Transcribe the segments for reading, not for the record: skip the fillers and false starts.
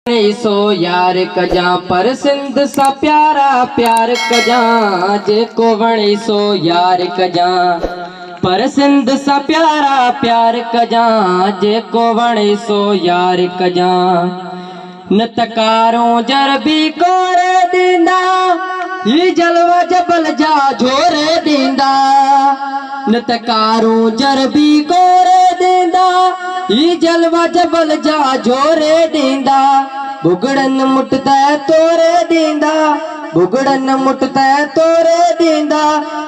सो यार कजा पर सिंध सा प्यारा प्यार कजा जेको वणे सो यार कजा पर सिंध सा प्यारा प्यार कजा जेको वणे सो यार कजा न तकारों जरबी कोरे दींदा ही जलवा जबल जा झोरे दींदा न तकारों जरबी कोरे दींदा ही जलवा जबल जा झोरे दींदा बुगड़न मुटदा तोरे दींदा बुगड़न मुटदा तोरे दींदा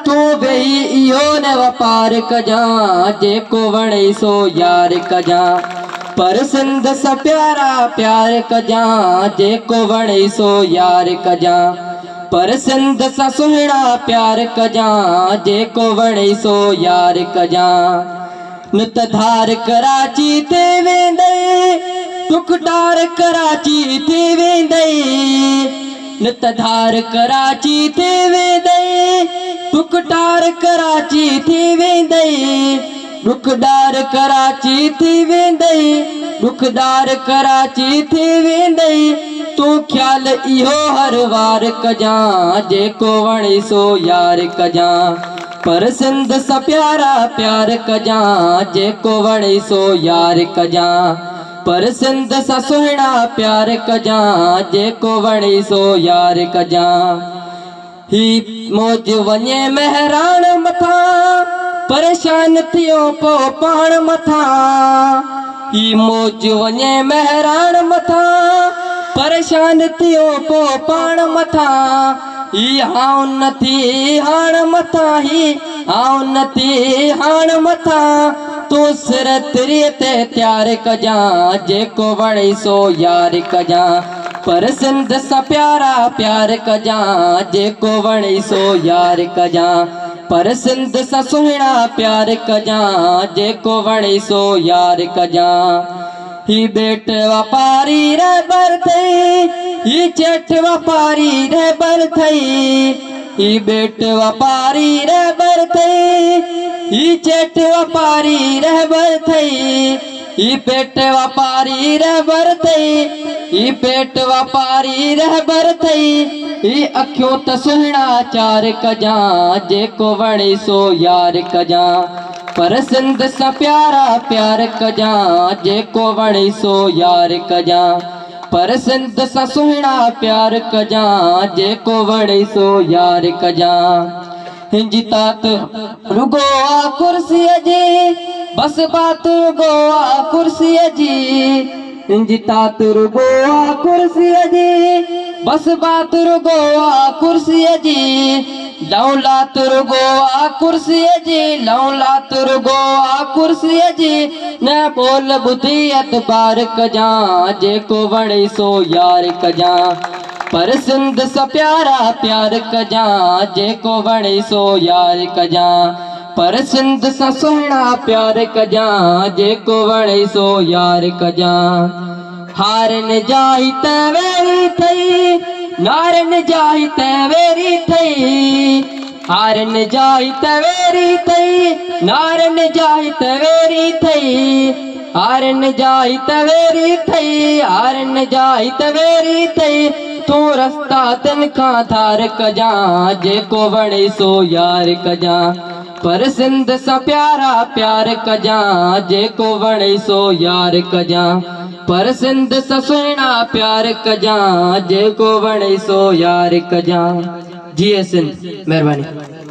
तू वेही इहो न वापार कजा जेको वणे सो यार कजा पर सिंध सा प्यारा प्यार कजा जेको वणे सो यार कजा पर सिंध सा सुहिणा प्यार कजा जेको वणे सो यार कजा नुत धार कराची ते वेंदई टुकडार कराची ते वेंदई नुत धार कराची ते वेंदई टुकडार कराची ते वेंदई रुखदार कराची थी वेंदई रुखदार कराची थी वेंदई तू ख्याल इहो हर वार कजा जेको वणे सो यार कजा पर सिंध सा प्यारा प्यार कजा जेको वणे सो यार कजा पर सिंध सा सुहिणा प्यार कजा जेको वणे सो यार कजा ही मौज वञे महरान मथा परेशान थियो पो पाण मथा ही मौज वञे महरान मथा परेशान थियो पो पाण मथा ही हाउ नथी हाण मथा ही हाउ नथी हाण मथा तू सिर तिरीअ ते तैयार कजा जेको वणे सो यार कजा पर सिंध सा प्यारा प्यार कजा जेको वणे सो यार कजा पर सिंध सा सुहिणा प्यार कजा जेको वणे सो यार कजा ही बेट वापारी रहबर थई ही चेठ वापारी रहबर थई ही बेट वापारी रहबर थई ही चेठ वापारी रहबर थई ही पेट वापारी रहबर थई ही पेट वापारी रहबर थई ही अखियों त सुहिणा चार कजा जेको वणे सो यार कजा पर सिंध सा प्यारा प्यार कजा जेको वणे सो यार कजा पर सिंध सा सुहिणा प्यार कजा जेको वणे सो यार कजा हिंजी तात रुगो आ कुर्सीअ जी बस बात रुगो आ कुर्सीअ जी हिंजी तात रुगो आ कुर्सीअ जी बस बात रुगो आ कुर्सीअ जी लऊं लात रुगो आ कुर्सीअ जी लऊं लात रुगो आ कुर्सीअ जी न बोल ॿुधी अतबार कजा जेको वणे सो यार कजा पर सिंध सा प्यारा प्यार कजा जेको वणे सो यार कजा पर सिंध सा सुहिणा प्यार कजा जेको वणे सो यार कजा हारन जाई त वेरी थई नारन जाई त वेरी थई हारन जाई त वेरी थई नारन जाई त वेरी थई हारन जाई त वेरी थई हारन जाई त वेरी थई तू रस्ता तिन खां धार कजा जेको वणे सो यार कजा पर सिंध सा प्यारा प्यार कजा जेको वणे सो यार कजा पर सिंध सा सुहिणा प्यार कजा जेको वणे सो यार कजा जी सिंध महिरबानी।